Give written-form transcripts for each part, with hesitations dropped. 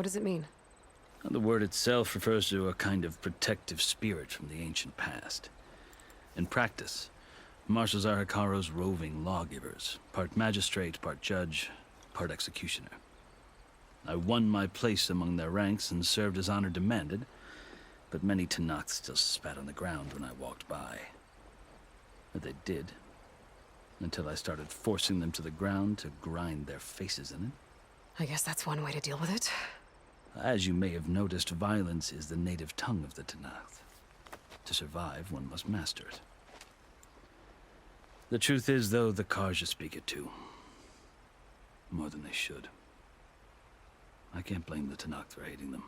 does it mean? The word itself refers to a kind of protective spirit from the ancient past. In practice, marshals are Hekarro's roving lawgivers, part magistrate, part judge, part executioner. I won my place among their ranks and served as honor demanded, but many Tenakth still spat on the ground when I walked by. But they did, until I started forcing them to the ground to grind their faces in it. I guess that's one way to deal with it. As you may have noticed, violence is the native tongue of the Tenakth. To survive, one must master it. The truth is, though, the Carja speak it too. More than they should. I can't blame the Tenakth for hating them.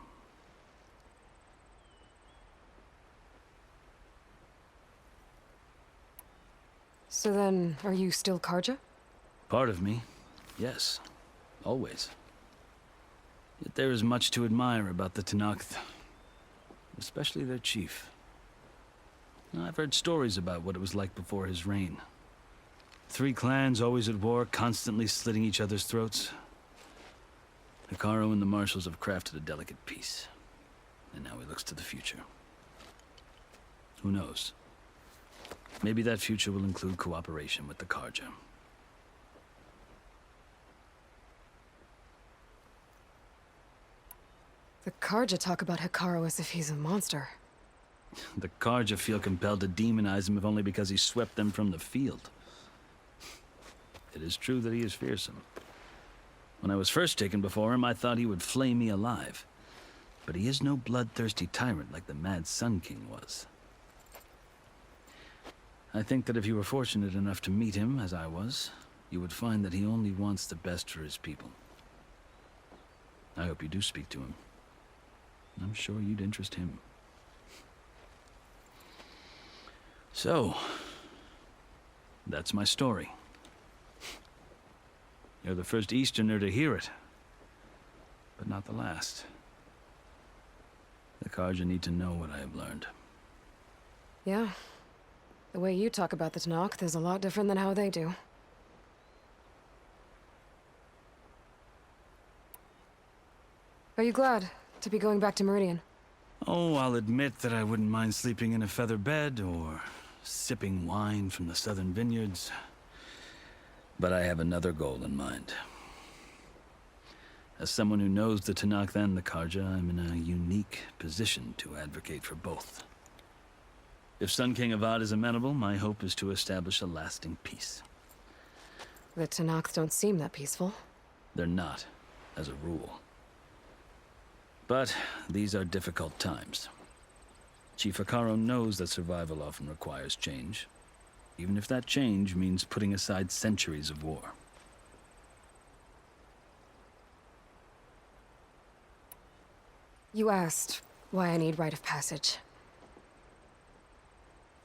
So then, are you still Carja? Part of me, yes. Always. Yet there is much to admire about the Tenakth. Especially their chief. I've heard stories about what it was like before his reign. 3 clans always at war, constantly slitting each other's throats. Hekarro and the marshals have crafted a delicate peace. And now he looks to the future. Who knows? Maybe that future will include cooperation with the Carja. The Carja talk about Hekarro as if he's a monster. The Carja feel compelled to demonize him if only because he swept them from the field. It is true that he is fearsome. When I was first taken before him, I thought he would flay me alive. But he is no bloodthirsty tyrant like the Mad Sun King was. I think that if you were fortunate enough to meet him, as I was, you would find that he only wants the best for his people. I hope you do speak to him. I'm sure you'd interest him. So, that's my story. You're the first Easterner to hear it, but not the last. The Carja need to know what I have learned. Yeah. The way you talk about the Tenakth is a lot different than how they do. Are you glad to be going back to Meridian? Oh, I'll admit that I wouldn't mind sleeping in a feather bed or sipping wine from the southern vineyards. But I have another goal in mind. As someone who knows the Tenakth and the Carja, I'm in a unique position to advocate for both. If Sun King Avad is amenable, my hope is to establish a lasting peace. The Tenakth don't seem that peaceful. They're not, as a rule. But these are difficult times. Chief Hekarro knows that survival often requires change, even if that change means putting aside centuries of war. You asked why I need rite of passage.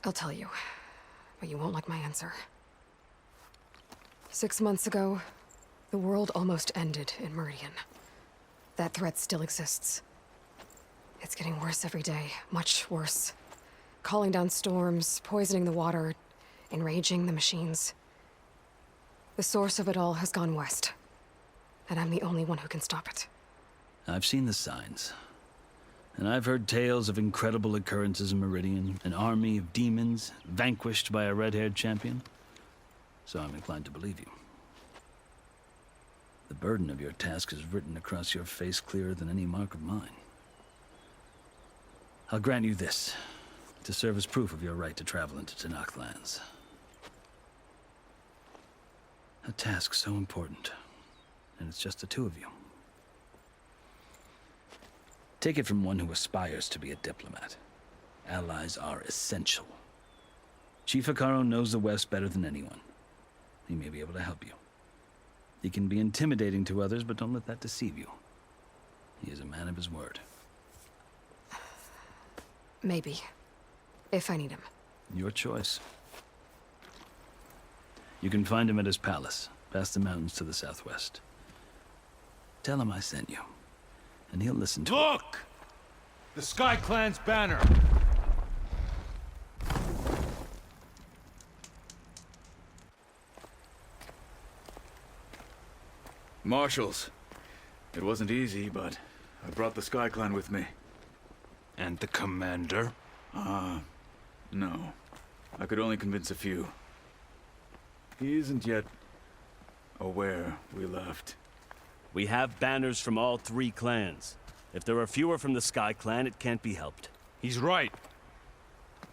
I'll tell you, but you won't like my answer. 6 months ago, the world almost ended in Meridian. That threat still exists. It's getting worse every day, much worse. Calling down storms, poisoning the water, enraging the machines. The source of it all has gone west, and I'm the only one who can stop it. I've seen the signs. And I've heard tales of incredible occurrences in Meridian, an army of demons vanquished by a red-haired champion. So I'm inclined to believe you. The burden of your task is written across your face clearer than any mark of mine. I'll grant you this, to serve as proof of your right to travel into Tenakth lands. A task so important, and it's just the 2 of you. Take it from one who aspires to be a diplomat. Allies are essential. Chief Hekarro knows the West better than anyone. He may be able to help you. He can be intimidating to others, but don't let that deceive you. He is a man of his word. Maybe. If I need him. Your choice. You can find him at his palace, past the mountains to the southwest. Tell him I sent you, and he'll listen to it. Look! The Sky Clan's banner! Marshals. It wasn't easy, but I brought the Sky Clan with me. And the commander? No. I could only convince a few. He isn't yet aware we left. We have banners from all 3 clans. If there are fewer from the Sky Clan, it can't be helped. He's right.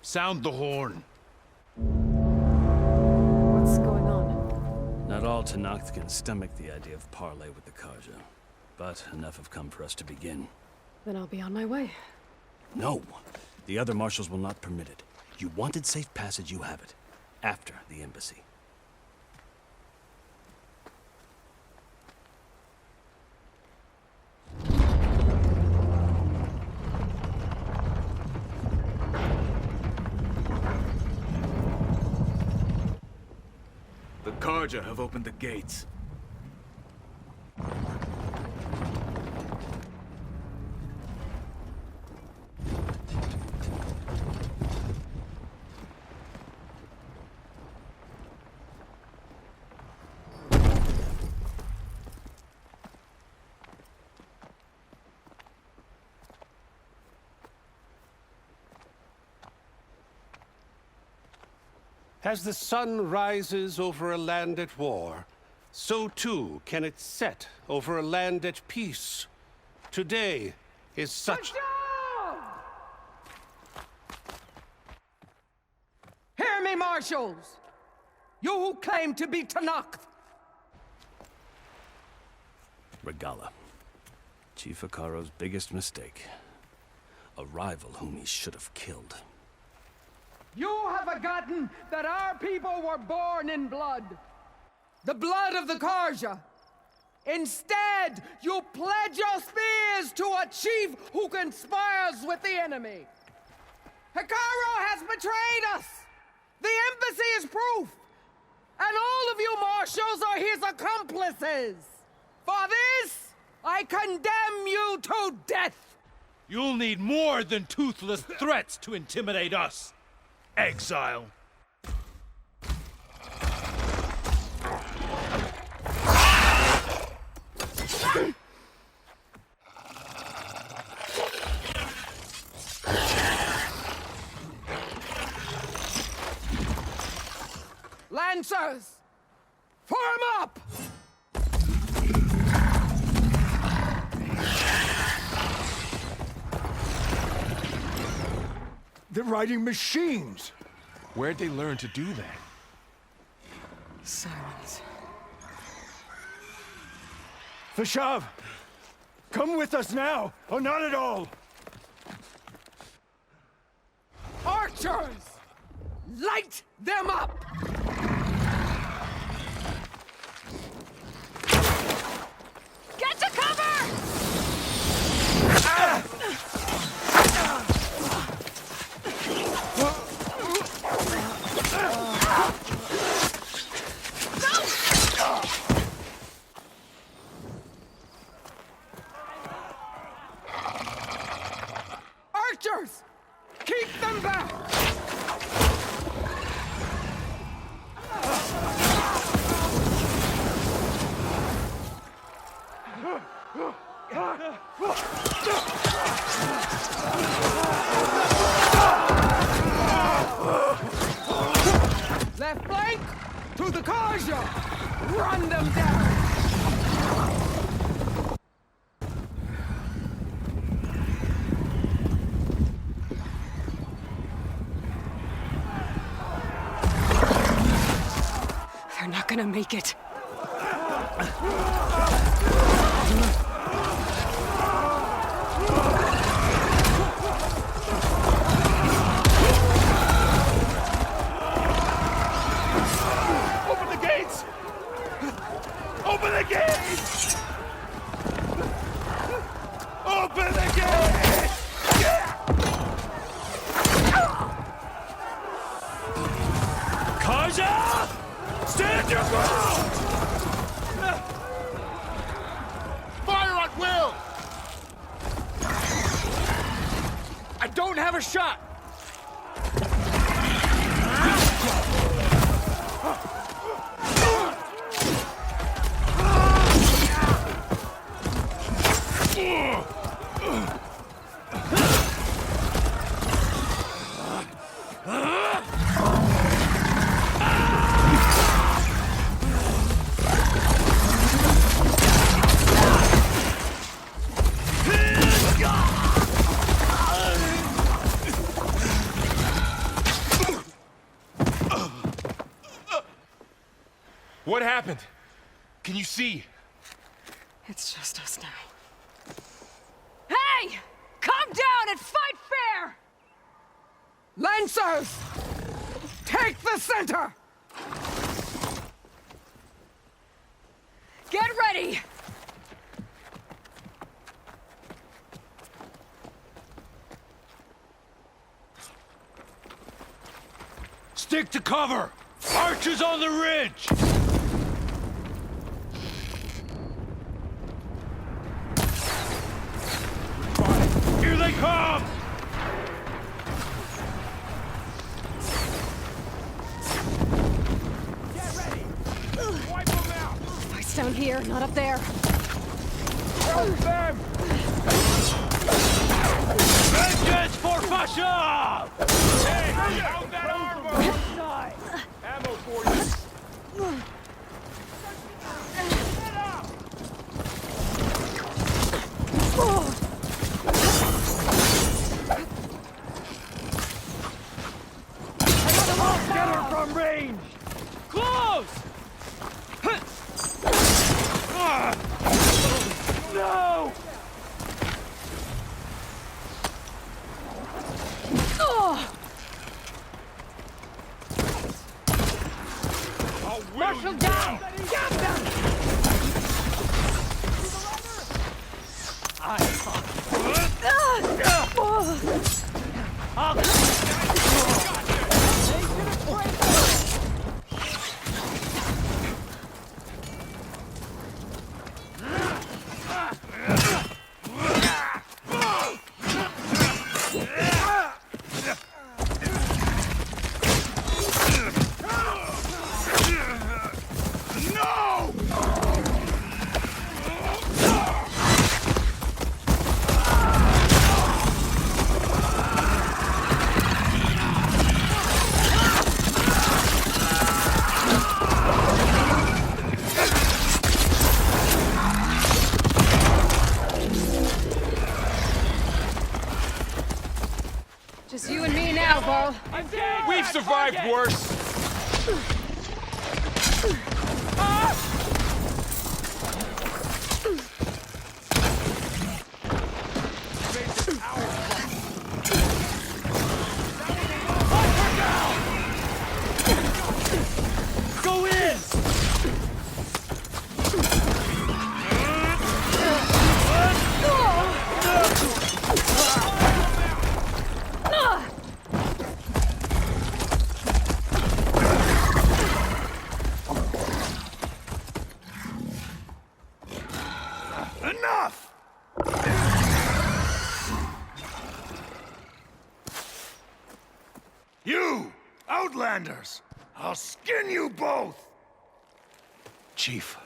Sound the horn. What's going on? Not all Tenakth can stomach the idea of parley with the Karja. But enough have come for us to begin. Then I'll be on my way. No! The other marshals will not permit it. You wanted safe passage, you have it. After the embassy. The Karja have opened the gates. As the sun rises over a land at war, so too can it set over a land at peace. Today is such... Hear me, marshals! You who claim to be Tenakth! Regalla. Chief Hekarro's biggest mistake. A rival whom he should have killed. You have forgotten that our people were born in blood. The blood of the Karja. Instead, you pledge your spears to a chief who conspires with the enemy. Hekarro has betrayed us! The embassy is proof! And all of you marshals are his accomplices! For this, I condemn you to death! You'll need more than toothless threats to intimidate us. Exile. Lancers! Form up! They're riding machines! Where'd they learn to do that? Silence. Vashav! Come with us now, or not at all! Archers! Light them up! Get to cover! Archers! Keep them back! Left flank to the Karja! Run them down! They're not gonna make it. Open the gates! Open the gates! Open the gates! Karja! Stand your ground! Fire at will! I don't have a shot! What happened? Can you see? It's just us now. Hey! Calm down and fight fair! Lancers! Take the center! Get ready! Stick to cover! Archers on the ridge! Here they come! Get ready! Wipe them out! Fight's down here, not up there. Help them! Vengeance for Fasha! Hey, how's that armor? Ammo for you! Get up! Get her from range! Close! No! Marshal down! Get them! Just you and me now, Varl. We've survived worse! Go in! Enough! You! Outlanders! I'll skin you both! Chief,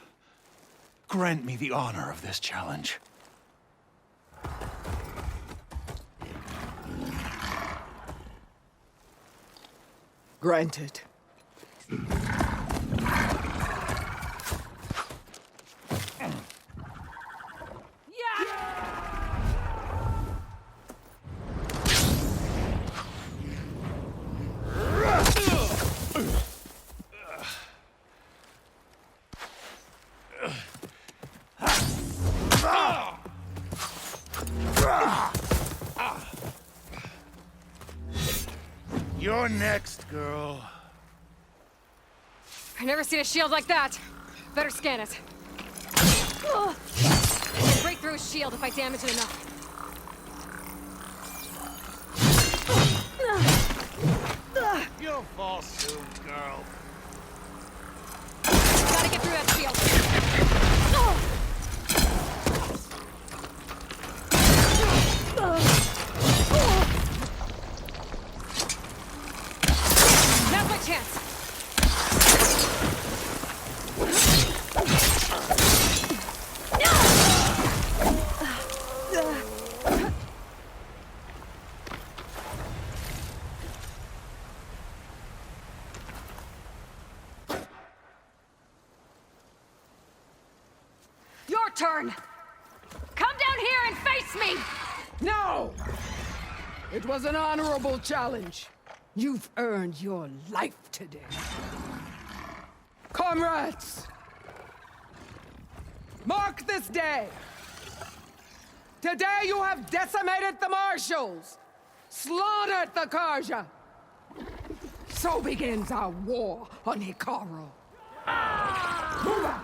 grant me the honor of this challenge. Granted. You're next, girl. I've never seen a shield like that. Better scan it. Ugh. I can break through a shield if I damage it enough. You'll fall soon, girl. Gotta get through that shield. Now's my chance. Your turn! Come down here and face me! No! It was an honorable challenge. You've earned your life today. Come Comrades! Mark this day! Today you have decimated the Marshals! Slaughtered the Karja! So begins our war on Hikaru. Move out!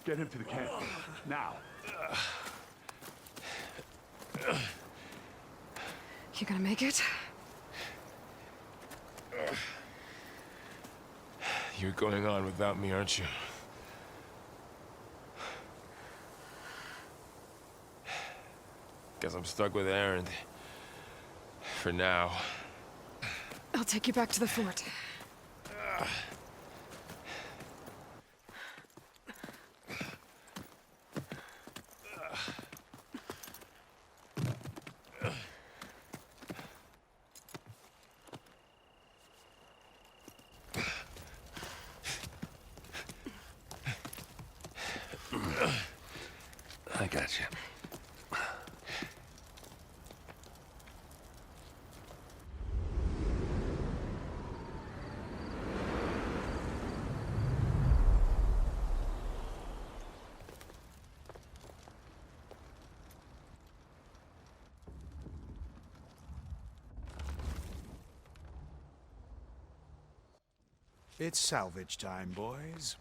Get him to the camp. Now. You gonna make it? You're going on without me, aren't you? Guess I'm stuck with Aaron. For now. I'll take you back to the fort. I got you. It's salvage time, boys.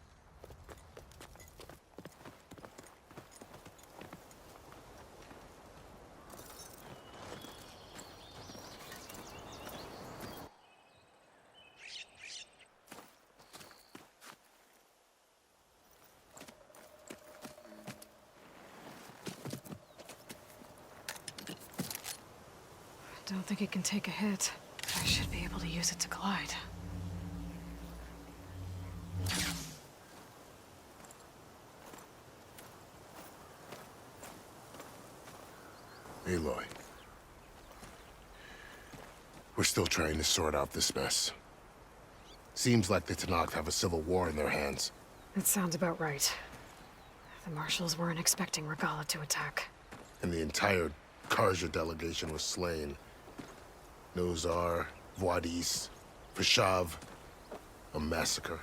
Don't think it can take a hit. I should be able to use it to glide. Aloy. We're still trying to sort out this mess. Seems like the Tenakth have a civil war in their hands. That sounds about right. The Marshals weren't expecting Regalla to attack. And the entire Karja delegation was slain. Nozar, Vuadis, Fashav. A massacre.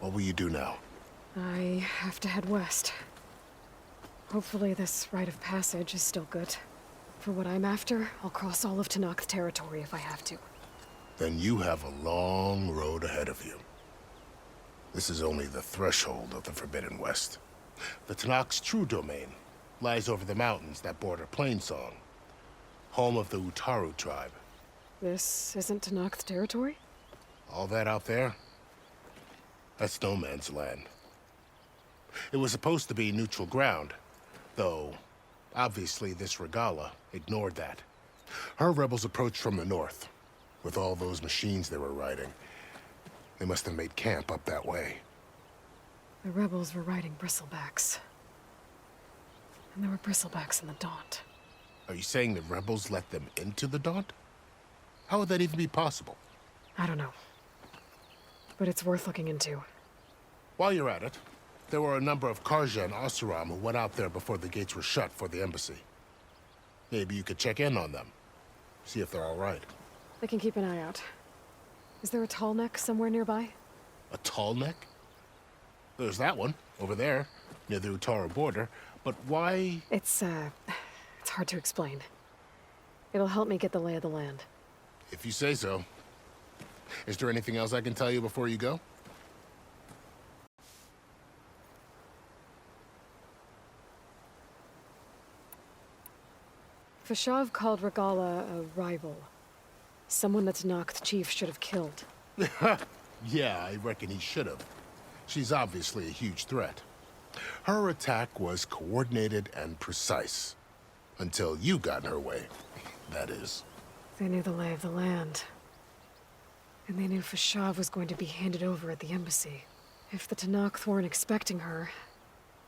What will you do now? I have to head west. Hopefully this rite of passage is still good. For what I'm after, I'll cross all of Tenakth territory if I have to. Then you have a long road ahead of you. This is only the threshold of the Forbidden West. The Tenakth's true domain lies over the mountains that border Plainsong, home of the Utaru tribe. This isn't Tenakth territory? All that out there? That's no man's land. It was supposed to be neutral ground, though obviously this Regalla ignored that. Her rebels approached from the north, with all those machines they were riding. They must have made camp up that way. The rebels were riding bristlebacks. And there were bristlebacks in the Daunt. Are you saying the rebels let them into the Daunt? How would that even be possible? I don't know. But it's worth looking into. While you're at it, there were a number of Karja and Oseram who went out there before the gates were shut for the embassy. Maybe you could check in on them. See if they're all right. I can keep an eye out. Is there a tall neck somewhere nearby? A tall neck? There's that one, over there, near the Utaru border. But why? It's hard to explain. It'll help me get the lay of the land. If you say so. Is there anything else I can tell you before you go? Fashav called Regalla a rival. Someone that Tenakth chief should have killed. Yeah, I reckon he should have. She's obviously a huge threat. Her attack was coordinated and precise. Until you got in her way, that is. They knew the lay of the land. And they knew Fashav was going to be handed over at the embassy. If the Tenakth weren't expecting her,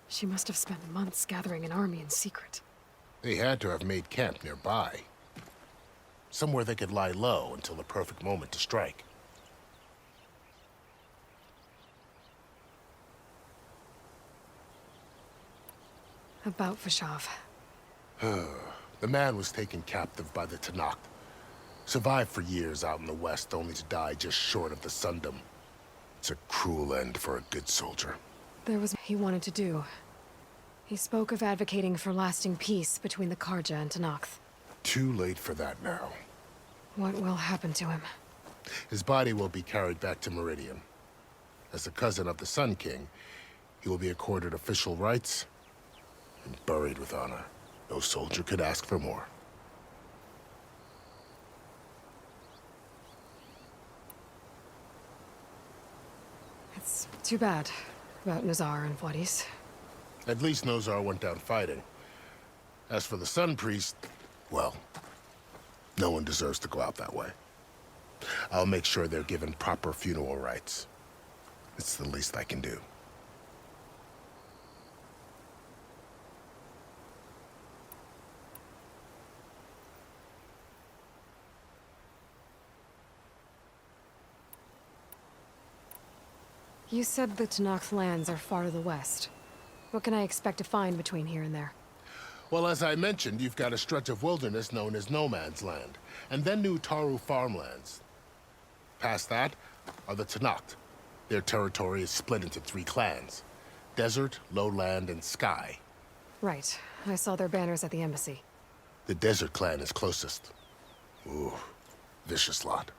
she must have spent months gathering an army in secret. They had to have made camp nearby. Somewhere they could lie low until the perfect moment to strike. About Vashav. The man was taken captive by the Tenakth. Survived for years out in the west, only to die just short of the Sundom. It's a cruel end for a good soldier. There was he wanted to do. He spoke of advocating for lasting peace between the Karja and Tenakth. Too late for that now. What will happen to him? His body will be carried back to Meridian. As a cousin of the Sun King, he will be accorded official rights and buried with honor. No soldier could ask for more. It's too bad about Nazar and Wadis. At least Nozar went down fighting. As for the Sun Priest, well, no one deserves to go out that way. I'll make sure they're given proper funeral rites. It's the least I can do. You said the Tenakth lands are far to the west. What can I expect to find between here and there? Well, as I mentioned, you've got a stretch of wilderness known as No Man's Land, and then New Taru farmlands. Past that are the Tenakth. Their territory is split into 3 clans: Desert, Lowland, and Sky. Right. I saw their banners at the embassy. The Desert clan is closest. Ooh, vicious lot.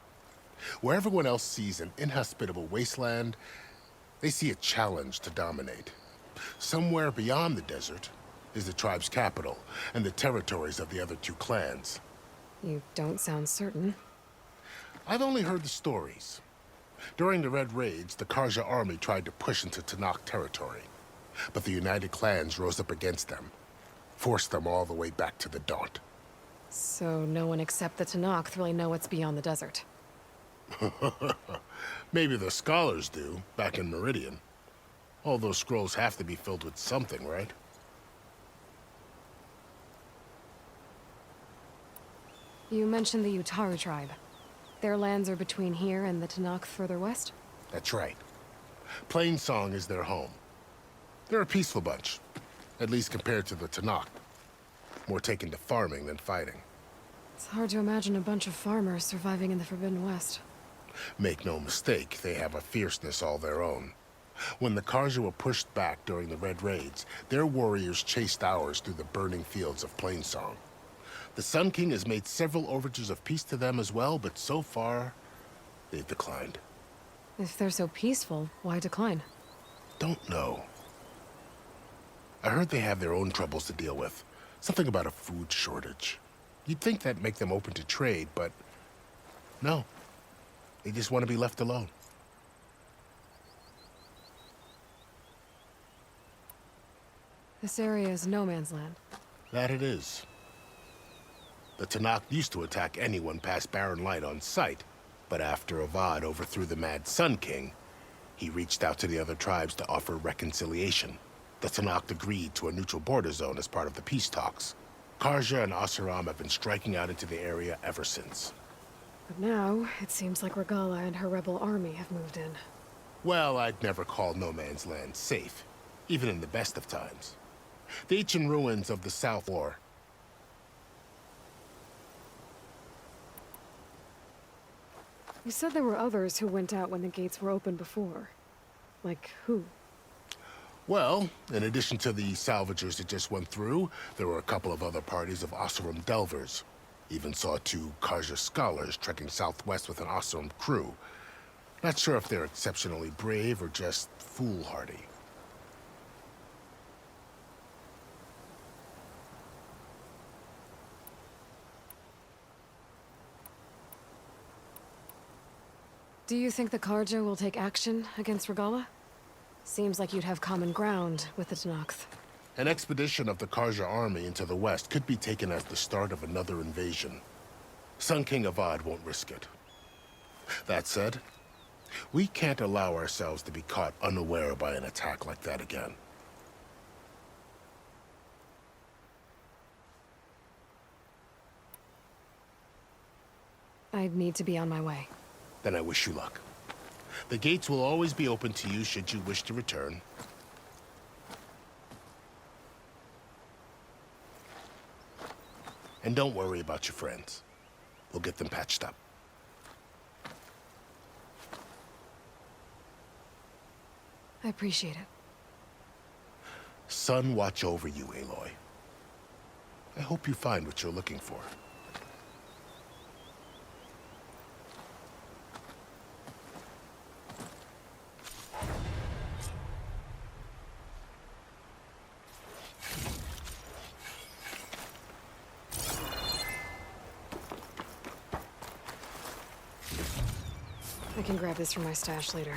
Where everyone else sees an inhospitable wasteland, they see a challenge to dominate. Somewhere beyond the desert is the tribe's capital and the territories of the other 2 clans. You don't sound certain. I've only heard the stories. During the Red Raids, the Karja army tried to push into Tenakth territory, but the United Clans rose up against them, forced them all the way back to the Daunt. So no one except the Tenakth really know what's beyond the desert. Maybe the scholars do, back in Meridian. All those scrolls have to be filled with something, right? You mentioned the Utaru tribe. Their lands are between here and the Tenakth further west? That's right. Plainsong is their home. They're a peaceful bunch, at least compared to the Tenakth. More taken to farming than fighting. It's hard to imagine a bunch of farmers surviving in the Forbidden West. Make no mistake, they have a fierceness all their own. When the Karja were pushed back during the Red Raids, their warriors chased ours through the burning fields of Plainsong. The Sun King has made several overtures of peace to them as well, but so far, they've declined. If they're so peaceful, why decline? Don't know. I heard they have their own troubles to deal with. Something about a food shortage. You'd think that'd make them open to trade, but no. They just want to be left alone. This area is no man's land. That it is. The Tenakth used to attack anyone past Barren Light on sight, but after Avad overthrew the Mad Sun King, he reached out to the other tribes to offer reconciliation. The Tenakth agreed to a neutral border zone as part of the peace talks. Karja and Oseram have been striking out into the area ever since. But now, it seems like Regala and her rebel army have moved in. Well, I'd never call No Man's Land safe, even in the best of times. The ancient ruins of the South War. You said there were others who went out when the gates were open before. Like who? Well, in addition to the salvagers that just went through, there were a couple of other parties of Oseram Delvers. Even saw 2 Karja scholars trekking southwest with an Oseram crew. Not sure if they're exceptionally brave or just foolhardy. Do you think the Karja will take action against Regala? Seems like you'd have common ground with the Tenakth. An expedition of the Karja army into the west could be taken as the start of another invasion. Sun King Avad won't risk it. That said, we can't allow ourselves to be caught unaware by an attack like that again. I'd need to be on my way. Then I wish you luck. The gates will always be open to you should you wish to return. And don't worry about your friends. We'll get them patched up. I appreciate it. Sun watch over you, Aloy. I hope you find what you're looking for. I can grab this from my stash later.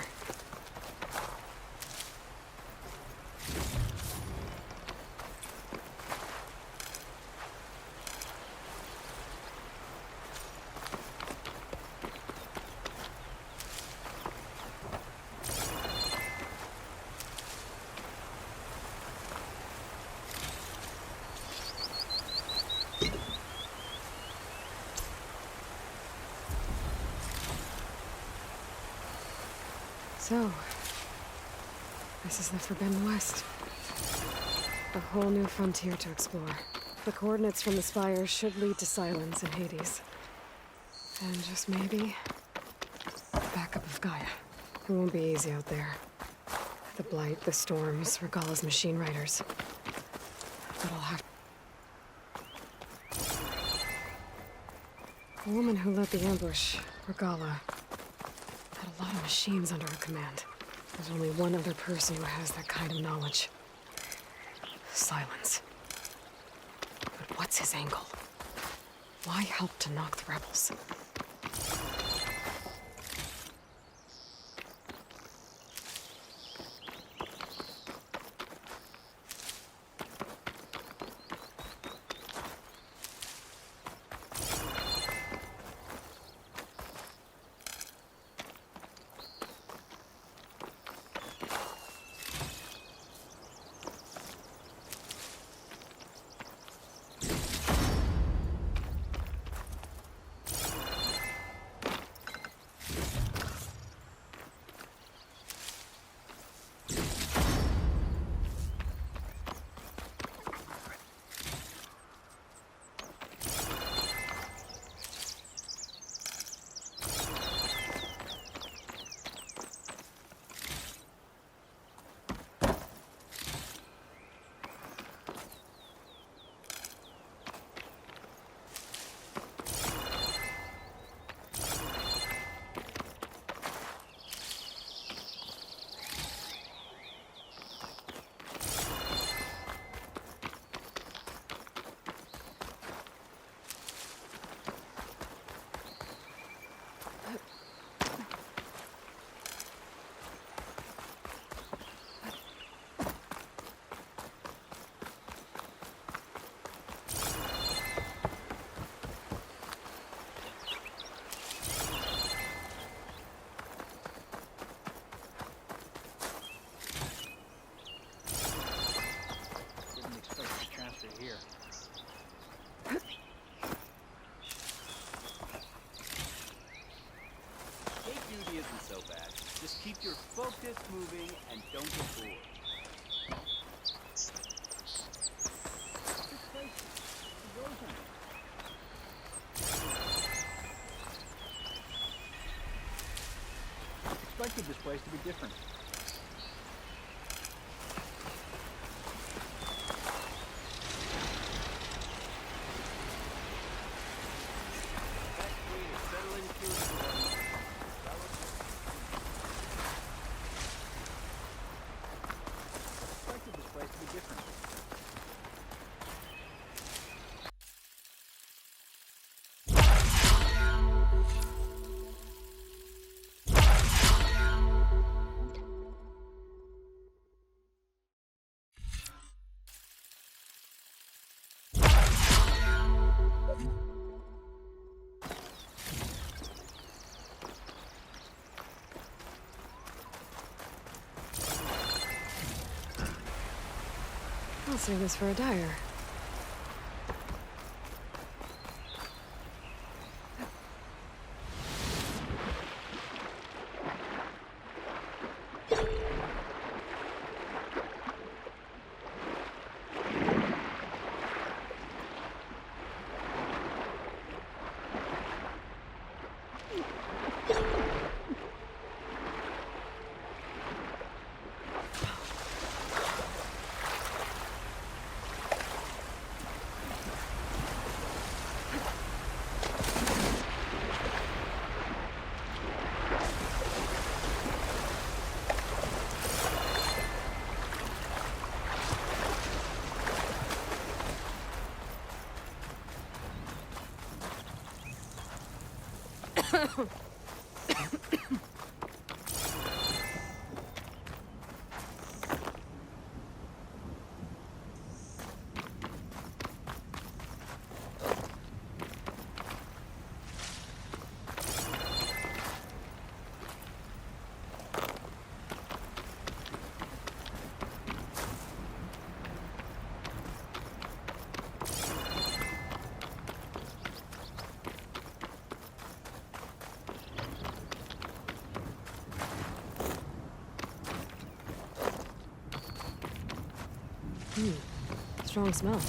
So, this is the Forbidden West. A whole new frontier to explore. The coordinates from the spire should lead to Silence in Hades. And just maybe, backup of Gaia. It won't be easy out there. The Blight, the Storms, Regalla's machine riders. But I'll have... The woman who led the ambush, Regalla, had a lot of machines under her command. There's only one other person who has that kind of knowledge. Silence. But what's his angle? Why help to knock the rebels? Isn't so bad. Just keep your focus moving and don't get bored. Expected this place to be different. I'll save this for a dyer. Strong smell.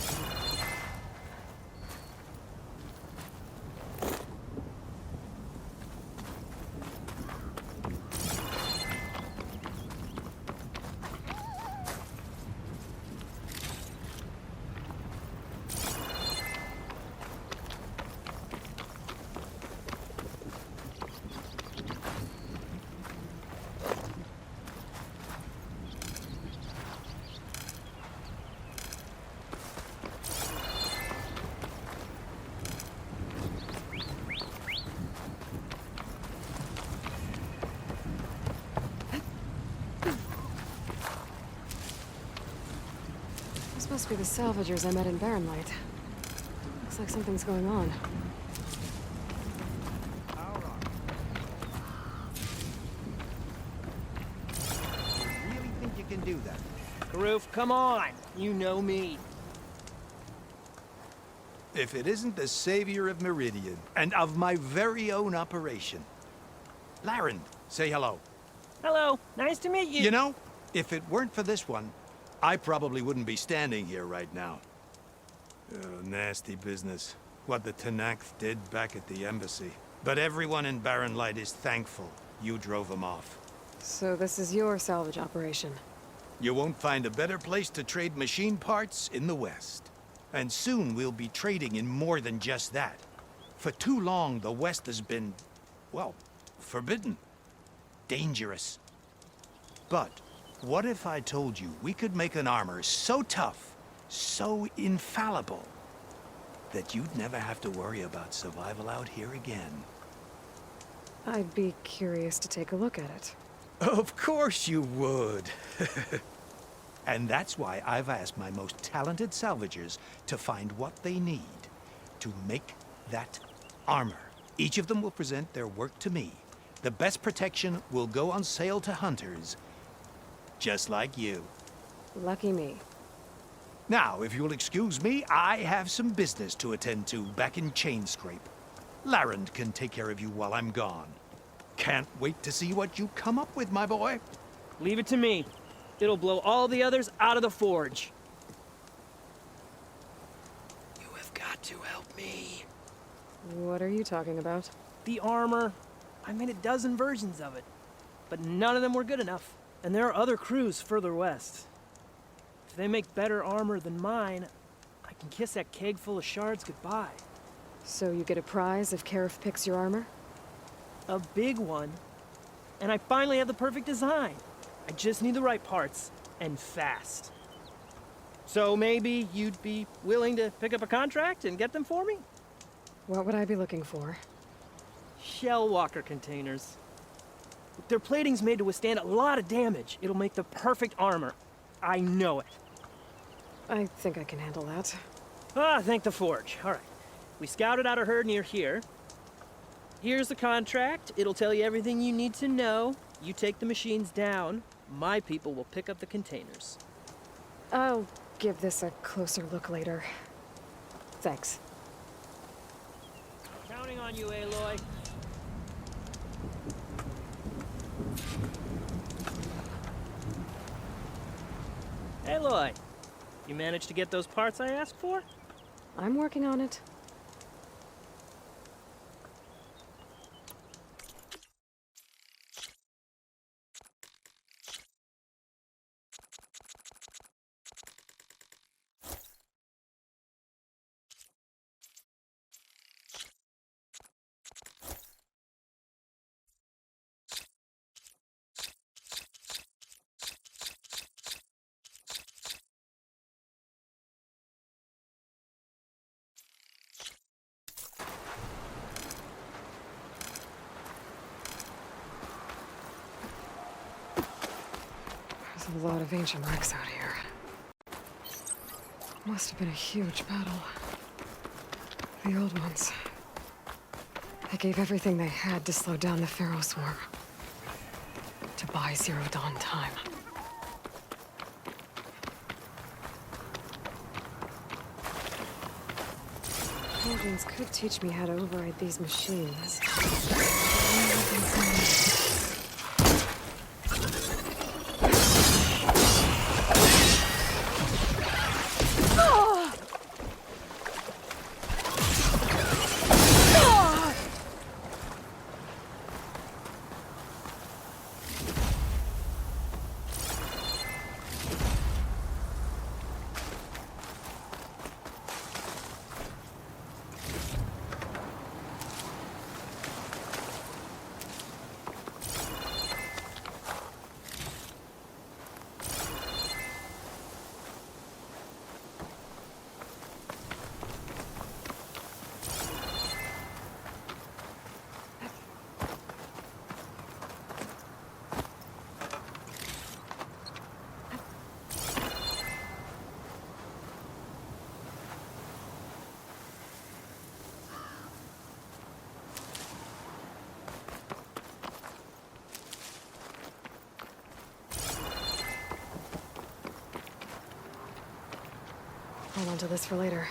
This must be the salvagers I met in Barrenlight. Looks like something's going on. You really think you can do that? Karoof, come on. You know me. If it isn't the savior of Meridian, and of my very own operation. Laren, say hello. Hello. Nice to meet you. You know, if it weren't for this one, I probably wouldn't be standing here right now. Oh, nasty business. What the Tenakth did back at the embassy. But everyone in Barren Light is thankful you drove them off. So this is your salvage operation. You won't find a better place to trade machine parts in the West. And soon we'll be trading in more than just that. For too long, the West has been, well, forbidden. Dangerous. But what if I told you we could make an armor so tough, so infallible, that you'd never have to worry about survival out here again? I'd be curious to take a look at it. Of course you would. And that's why I've asked my most talented salvagers to find what they need to make that armor. Each of them will present their work to me. The best protection will go on sale to hunters, just like you. Lucky me. Now, if you'll excuse me, I have some business to attend to back in Chainscrape. Laren can take care of you while I'm gone. Can't wait to see what you come up with, my boy. Leave it to me. It'll blow all the others out of the forge. You have got to help me. What are you talking about? The armor. I made a dozen versions of it. But none of them were good enough. And there are other crews further west. If they make better armor than mine, I can kiss that keg full of shards goodbye. So you get a prize if Karif picks your armor? A big one. And I finally have the perfect design. I just need the right parts, and fast. So maybe you'd be willing to pick up a contract and get them for me? What would I be looking for? Shell walker containers. Their plating's made to withstand a lot of damage. It'll make the perfect armor. I know it. I think I can handle that. Ah, thank the forge. All right. We scouted out a herd near here. Here's the contract. It'll tell you everything you need to know. You take the machines down. My people will pick up the containers. I'll give this a closer look later. Thanks. Counting on you, Aloy. Aloy, you managed to get those parts I asked for? I'm working on it. A lot of ancient wrecks out here. Must have been a huge battle. The old ones. They gave everything they had to slow down the Pharaoh swarm. To buy Zero Dawn time. Paladins could teach me how to override these machines. Hold on to this for later.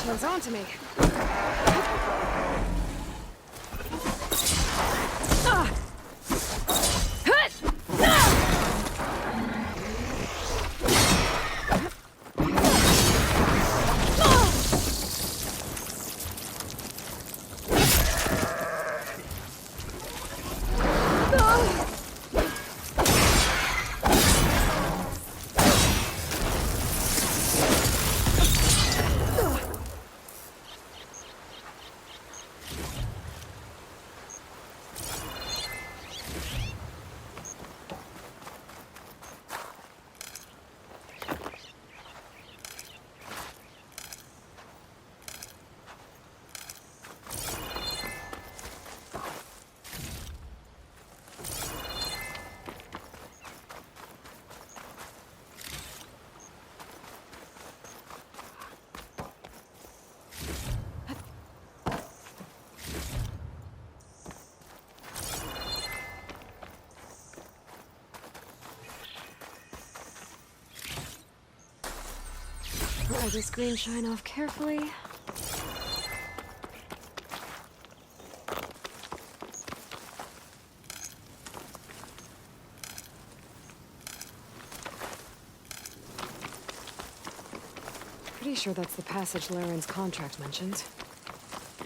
Machine's on to me. Let this green shine off carefully. Pretty sure that's the passage Laren's contract mentioned.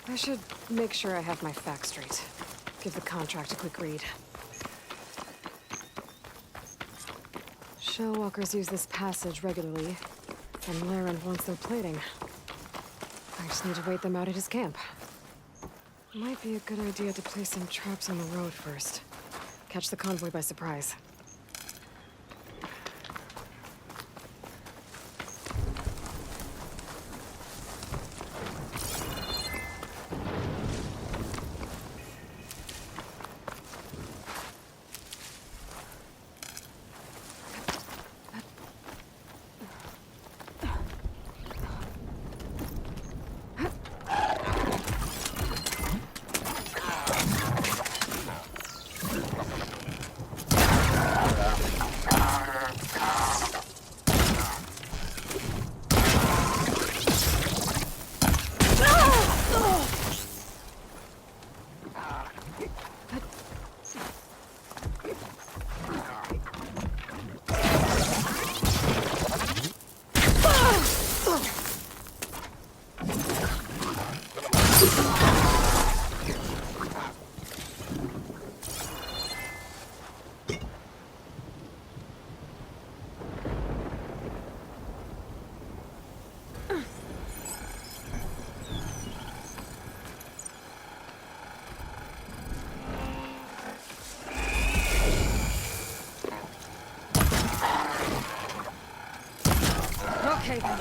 I should make sure I have my facts straight. Give the contract a quick read. Shellwalkers use this passage regularly, and Laren wants their plating. I just need to wait them out at his camp. Might be a good idea to place some traps on the road first. Catch the convoy by surprise. Okay, then.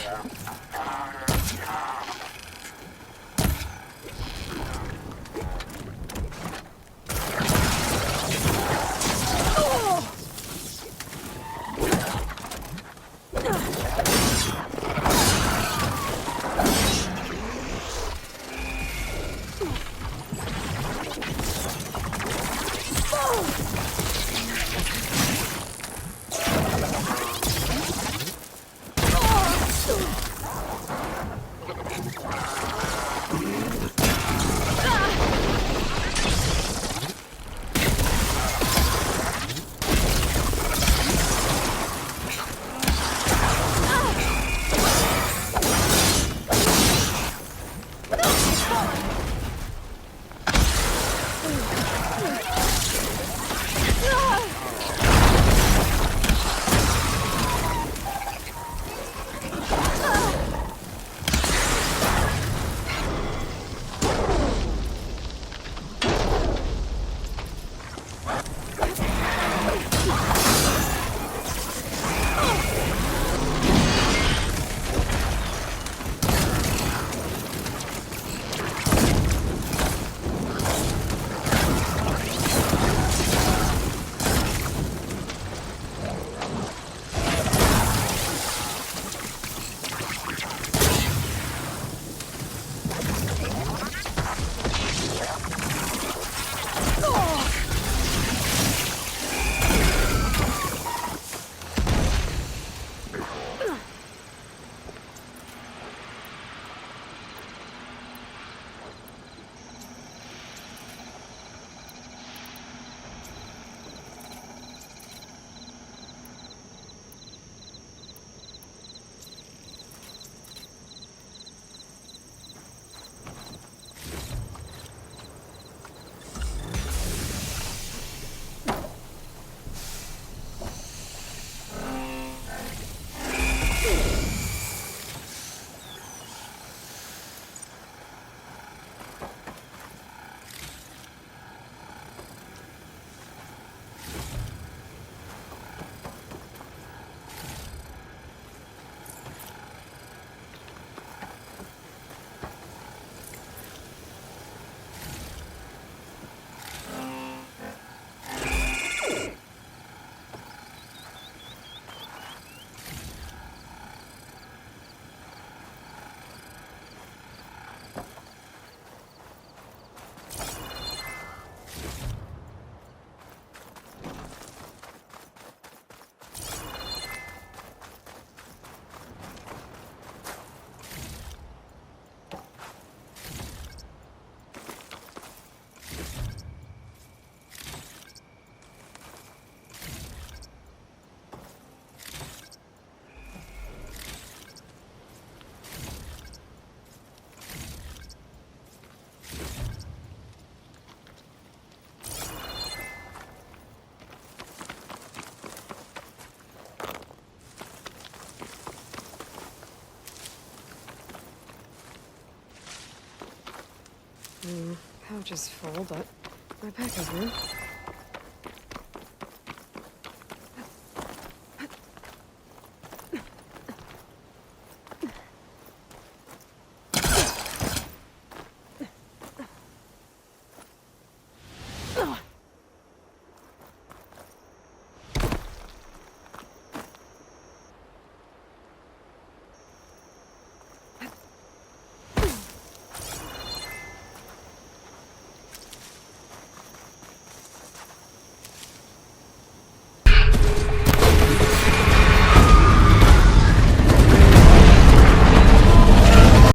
which is full, but my pack is new.